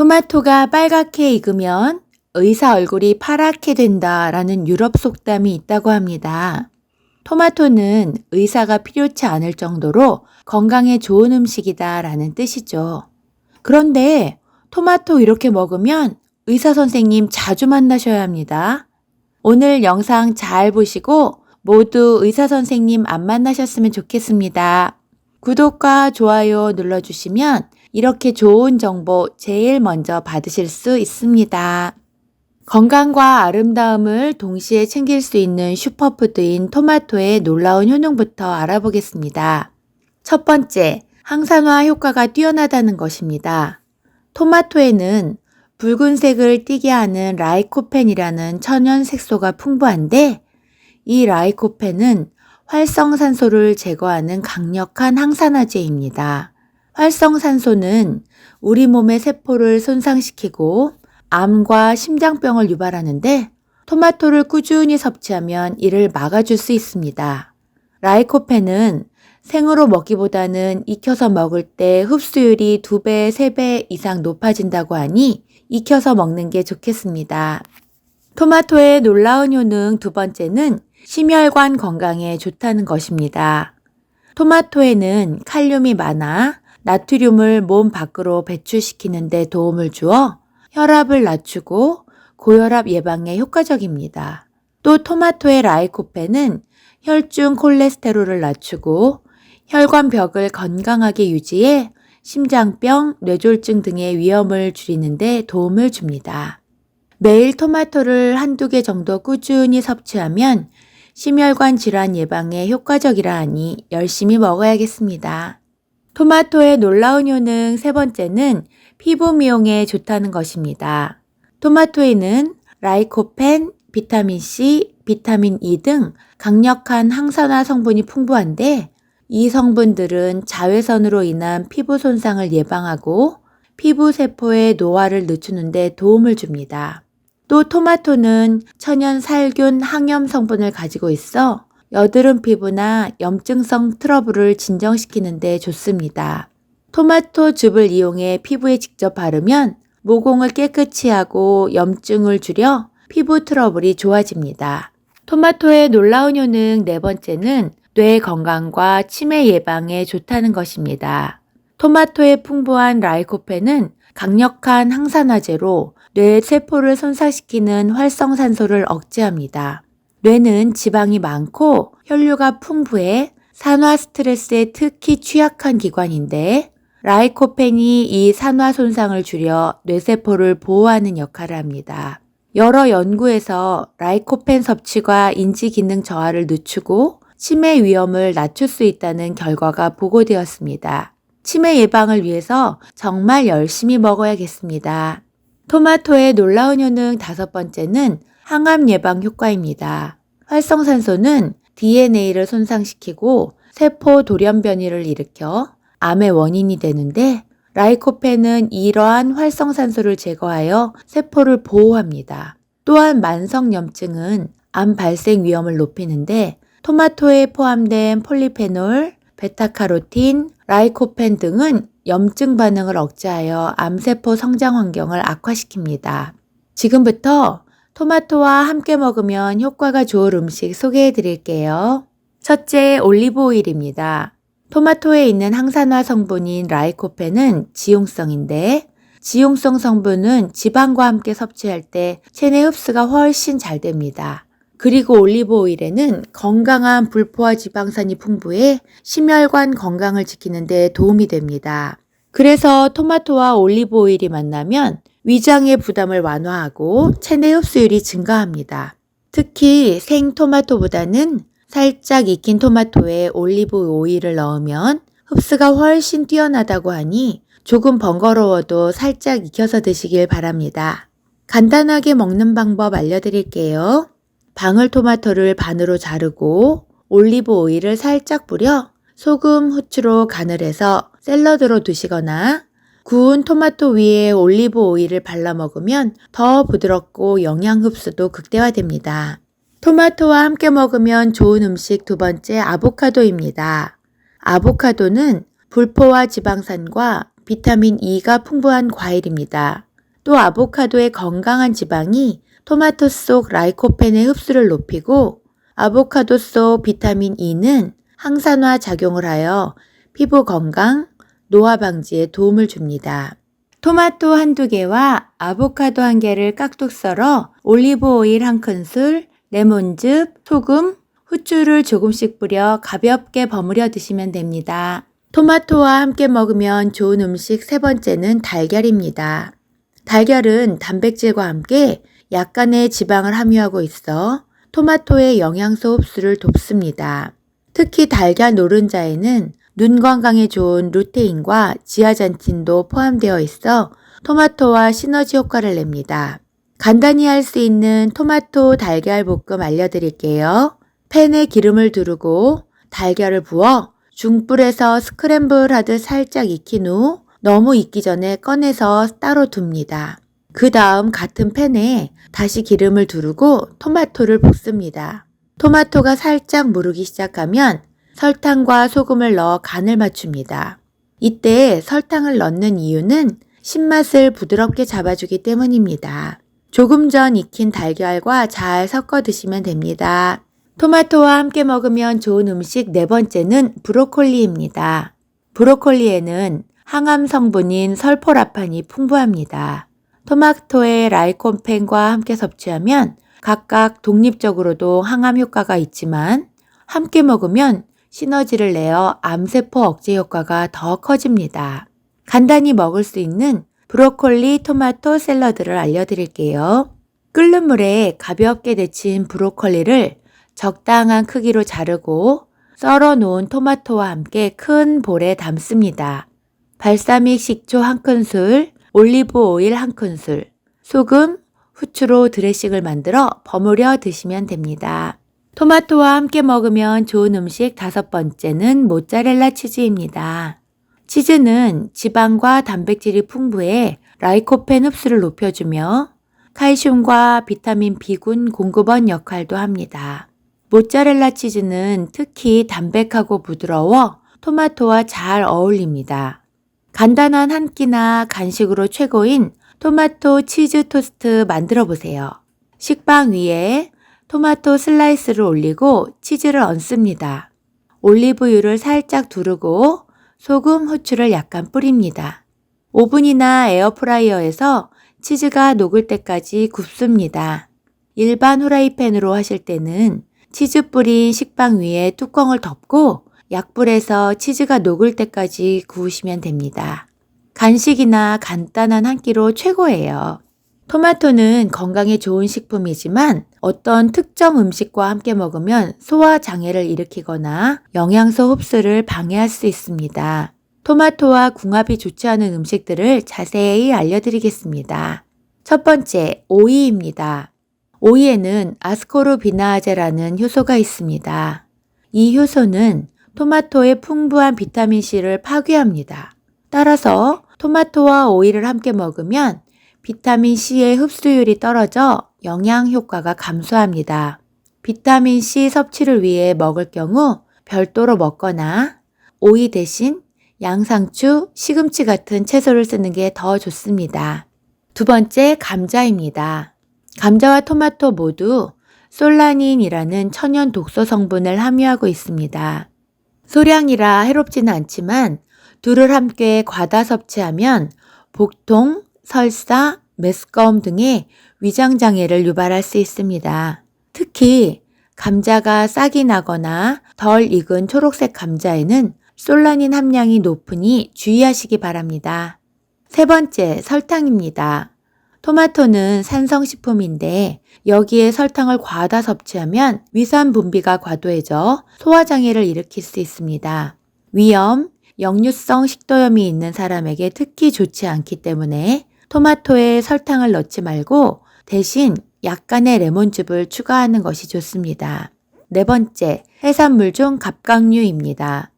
토마토가 빨갛게 익으면 의사 얼굴이 파랗게 된다라는 유럽 속담이 있다고 합니다. 토마토는 의사가 필요치 않을 정도로 건강에 좋은 음식이다라는 뜻이죠. 그런데 토마토 이렇게 먹으면 의사 선생님 자주 만나셔야 합니다. 오늘 영상 잘 보시고 모두 의사 선생님 안 만나셨으면 좋겠습니다. 구독과 좋아요 눌러주시면 이렇게 좋은 정보 제일 먼저 받으실 수 있습니다. 건강과 아름다움을 동시에 챙길 수 있는 슈퍼푸드인 토마토의 놀라운 효능부터 알아보겠습니다. 첫 번째, 항산화 효과가 뛰어나다는 것입니다. 토마토에는 붉은색을 띠게 하는 라이코펜이라는 천연 색소가 풍부한데 이 라이코펜은 활성산소를 제거하는 강력한 항산화제입니다. 활성산소는 우리 몸의 세포를 손상시키고 암과 심장병을 유발하는데 토마토를 꾸준히 섭취하면 이를 막아줄 수 있습니다. 라이코펜은 생으로 먹기보다는 익혀서 먹을 때 흡수율이 2배, 3배 이상 높아진다고 하니 익혀서 먹는 게 좋겠습니다. 토마토의 놀라운 효능 두 번째는 심혈관 건강에 좋다는 것입니다. 토마토에는 칼륨이 많아 나트륨을 몸 밖으로 배출시키는 데 도움을 주어 혈압을 낮추고 고혈압 예방에 효과적입니다. 또 토마토의 라이코펜은 혈중 콜레스테롤을 낮추고 혈관벽을 건강하게 유지해 심장병, 뇌졸중 등의 위험을 줄이는 데 도움을 줍니다. 매일 토마토를 한두 개 정도 꾸준히 섭취하면 심혈관 질환 예방에 효과적이라 하니 열심히 먹어야겠습니다. 토마토의 놀라운 효능 세 번째는 피부 미용에 좋다는 것입니다. 토마토에는 라이코펜, 비타민C, 비타민 E 등 강력한 항산화 성분이 풍부한데 이 성분들은 자외선으로 인한 피부 손상을 예방하고 피부 세포의 노화를 늦추는 데 도움을 줍니다. 또 토마토는 천연 살균 항염 성분을 가지고 있어 여드름 피부나 염증성 트러블을 진정시키는 데 좋습니다. 토마토 즙을 이용해 피부에 직접 바르면 모공을 깨끗이 하고 염증을 줄여 피부 트러블이 좋아집니다. 토마토의 놀라운 효능 네 번째는 뇌 건강과 치매 예방에 좋다는 것입니다. 토마토의 풍부한 라이코펜은 강력한 항산화제로 뇌 세포를 손상시키는 활성산소를 억제합니다. 뇌는 지방이 많고 혈류가 풍부해 산화 스트레스에 특히 취약한 기관인데 라이코펜이 이 산화 손상을 줄여 뇌세포를 보호하는 역할을 합니다. 여러 연구에서 라이코펜 섭취가 인지 기능 저하를 늦추고 치매 위험을 낮출 수 있다는 결과가 보고되었습니다. 치매 예방을 위해서 정말 열심히 먹어야겠습니다. 토마토의 놀라운 효능 다섯 번째는 항암 예방 효과입니다. 활성산소는 DNA를 손상시키고 세포 돌연변이를 일으켜 암의 원인이 되는데 라이코펜은 이러한 활성산소를 제거하여 세포를 보호합니다. 또한 만성염증은 암 발생 위험을 높이는데 토마토에 포함된 폴리페놀, 베타카로틴, 라이코펜 등은 염증 반응을 억제하여 암세포 성장 환경을 악화시킵니다. 지금부터 토마토와 함께 먹으면 효과가 좋을 음식 소개해 드릴게요. 첫째, 올리브 오일입니다. 토마토에 있는 항산화 성분인 라이코펜은 지용성인데 지용성 성분은 지방과 함께 섭취할 때 체내 흡수가 훨씬 잘 됩니다. 그리고 올리브 오일에는 건강한 불포화 지방산이 풍부해 심혈관 건강을 지키는 데 도움이 됩니다. 그래서 토마토와 올리브 오일이 만나면 위장의 부담을 완화하고 체내 흡수율이 증가합니다. 특히 생토마토보다는 살짝 익힌 토마토에 올리브 오일을 넣으면 흡수가 훨씬 뛰어나다고 하니 조금 번거로워도 살짝 익혀서 드시길 바랍니다. 간단하게 먹는 방법 알려드릴게요. 방울토마토를 반으로 자르고 올리브 오일을 살짝 뿌려 소금, 후추로 간을 해서 샐러드로 드시거나 구운 토마토 위에 올리브 오일을 발라 먹으면 더 부드럽고 영양 흡수도 극대화됩니다. 토마토와 함께 먹으면 좋은 음식 두 번째 아보카도입니다. 아보카도는 불포화 지방산과 비타민 E가 풍부한 과일입니다. 또 아보카도의 건강한 지방이 토마토 속 라이코펜의 흡수를 높이고 아보카도 속 비타민 E는 항산화 작용을 하여 피부 건강, 노화 방지에 도움을 줍니다. 토마토 한두 개와 아보카도 한 개를 깍둑 썰어 올리브 오일 한 큰술, 레몬즙, 소금, 후추를 조금씩 뿌려 가볍게 버무려 드시면 됩니다. 토마토와 함께 먹으면 좋은 음식 세 번째는 달걀입니다. 달걀은 단백질과 함께 약간의 지방을 함유하고 있어 토마토의 영양소 흡수를 돕습니다. 특히 달걀 노른자에는 눈 건강에 좋은 루테인과 지아잔틴도 포함되어 있어 토마토와 시너지 효과를 냅니다. 간단히 할 수 있는 토마토 달걀 볶음 알려드릴게요. 팬에 기름을 두르고 달걀을 부어 중불에서 스크램블 하듯 살짝 익힌 후 너무 익기 전에 꺼내서 따로 둡니다. 그 다음 같은 팬에 다시 기름을 두르고 토마토를 볶습니다. 토마토가 살짝 무르기 시작하면 설탕과 소금을 넣어 간을 맞춥니다. 이때 설탕을 넣는 이유는 신맛을 부드럽게 잡아주기 때문입니다. 조금 전 익힌 달걀과 잘 섞어 드시면 됩니다. 토마토와 함께 먹으면 좋은 음식 네 번째는 브로콜리입니다. 브로콜리에는 항암 성분인 설포라판이 풍부합니다. 토마토의 라이코펜과 함께 섭취하면 각각 독립적으로도 항암 효과가 있지만 함께 먹으면 시너지를 내어 암세포 억제 효과가 더 커집니다. 간단히 먹을 수 있는 브로콜리 토마토 샐러드를 알려드릴게요. 끓는 물에 가볍게 데친 브로콜리를 적당한 크기로 자르고 썰어 놓은 토마토와 함께 큰 볼에 담습니다. 발사믹 식초 한 큰술, 올리브 오일 한 큰술, 소금, 후추로 드레싱을 만들어 버무려 드시면 됩니다. 토마토와 함께 먹으면 좋은 음식 다섯 번째는 모짜렐라 치즈입니다. 치즈는 지방과 단백질이 풍부해 라이코펜 흡수를 높여주며 칼슘과 비타민 B군 공급원 역할도 합니다. 모짜렐라 치즈는 특히 담백하고 부드러워 토마토와 잘 어울립니다. 간단한 한 끼나 간식으로 최고인 토마토 치즈 토스트 만들어 보세요. 식빵 위에 토마토 슬라이스를 올리고 치즈를 얹습니다. 올리브유를 살짝 두르고 소금, 후추를 약간 뿌립니다. 오븐이나 에어프라이어에서 치즈가 녹을 때까지 굽습니다. 일반 후라이팬으로 하실 때는 치즈 뿌린 식빵 위에 뚜껑을 덮고 약불에서 치즈가 녹을 때까지 구우시면 됩니다. 간식이나 간단한 한 끼로 최고예요. 토마토는 건강에 좋은 식품이지만 어떤 특정 음식과 함께 먹으면 소화 장애를 일으키거나 영양소 흡수를 방해할 수 있습니다. 토마토와 궁합이 좋지 않은 음식들을 자세히 알려드리겠습니다. 첫 번째, 오이입니다. 오이에는 아스코르비나아제라는 효소가 있습니다. 이 효소는 토마토의 풍부한 비타민C를 파괴합니다. 따라서 토마토와 오이를 함께 먹으면 비타민C의 흡수율이 떨어져 영양 효과가 감소합니다. 비타민C 섭취를 위해 먹을 경우 별도로 먹거나 오이 대신 양상추, 시금치 같은 채소를 쓰는 게 더 좋습니다. 두 번째, 감자입니다. 감자와 토마토 모두 솔라닌이라는 천연 독소 성분을 함유하고 있습니다. 소량이라 해롭지는 않지만 둘을 함께 과다 섭취하면 복통, 설사, 메스꺼움 등의 위장장애를 유발할 수 있습니다. 특히 감자가 싹이 나거나 덜 익은 초록색 감자에는 솔라닌 함량이 높으니 주의하시기 바랍니다. 세 번째, 설탕입니다. 토마토는 산성식품인데 여기에 설탕을 과다 섭취하면 위산 분비가 과도해져 소화장애를 일으킬 수 있습니다. 위염, 역류성 식도염이 있는 사람에게 특히 좋지 않기 때문에 토마토에 설탕을 넣지 말고 대신 약간의 레몬즙을 추가하는 것이 좋습니다. 네 번째, 해산물 중 갑각류입니다.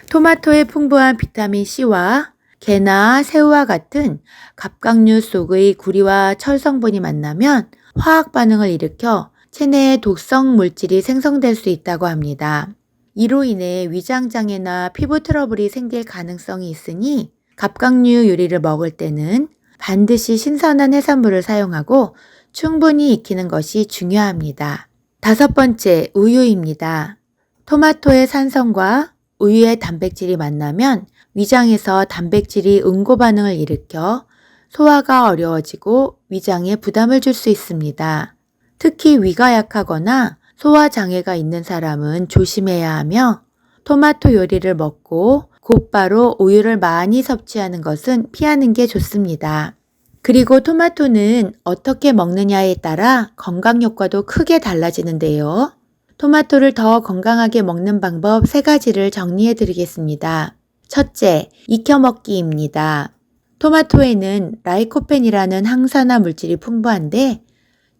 토마토에 풍부한 비타민C와 게나 새우와 같은 갑각류 속의 구리와 철 성분이 만나면 화학 반응을 일으켜 체내에 독성 물질이 생성될 수 있다고 합니다. 이로 인해 위장장애나 피부 트러블이 생길 가능성이 있으니 갑각류 요리를 먹을 때는 반드시 신선한 해산물을 사용하고 충분히 익히는 것이 중요합니다. 5번째, 우유입니다. 토마토의 산성과 우유의 단백질이 만나면 위장에서 단백질이 응고 반응을 일으켜 소화가 어려워지고 위장에 부담을 줄 수 있습니다. 특히 위가 약하거나 소화 장애가 있는 사람은 조심해야 하며 토마토 요리를 먹고 곧바로 우유를 많이 섭취하는 것은 피하는 게 좋습니다. 그리고 토마토는 어떻게 먹느냐에 따라 건강 효과도 크게 달라지는데요. 토마토를 더 건강하게 먹는 방법 3가지를 정리해 드리겠습니다. 첫째, 익혀 먹기입니다. 토마토에는 라이코펜이라는 항산화 물질이 풍부한데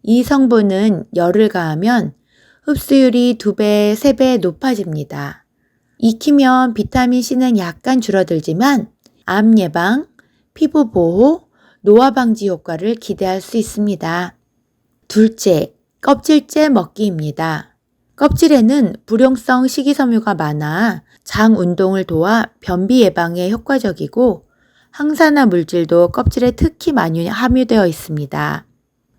이 성분은 열을 가하면 흡수율이 2배, 3배 높아집니다. 익히면 비타민C는 약간 줄어들지만 암 예방, 피부 보호, 노화 방지 효과를 기대할 수 있습니다. 둘째, 껍질째 먹기입니다. 껍질에는 불용성 식이섬유가 많아 장 운동을 도와 변비 예방에 효과적이고 항산화 물질도 껍질에 특히 많이 함유되어 있습니다.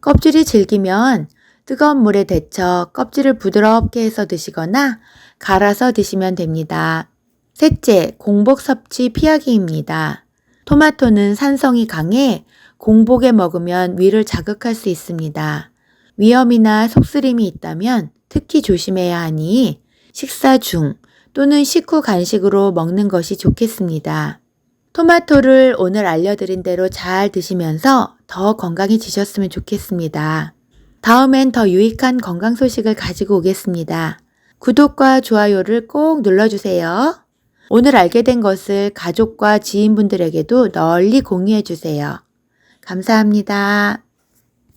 껍질이 질기면 뜨거운 물에 데쳐 껍질을 부드럽게 해서 드시거나 갈아서 드시면 됩니다. 셋째, 공복 섭취 피하기입니다. 토마토는 산성이 강해 공복에 먹으면 위를 자극할 수 있습니다. 위염이나 속쓰림이 있다면 특히 조심해야 하니 식사 중 또는 식후 간식으로 먹는 것이 좋겠습니다. 토마토를 오늘 알려드린 대로 잘 드시면서 더 건강해지셨으면 좋겠습니다. 다음엔 더 유익한 건강 소식을 가지고 오겠습니다. 구독과 좋아요를 꼭 눌러주세요. 오늘 알게 된 것을 가족과 지인분들에게도 널리 공유해 주세요. 감사합니다.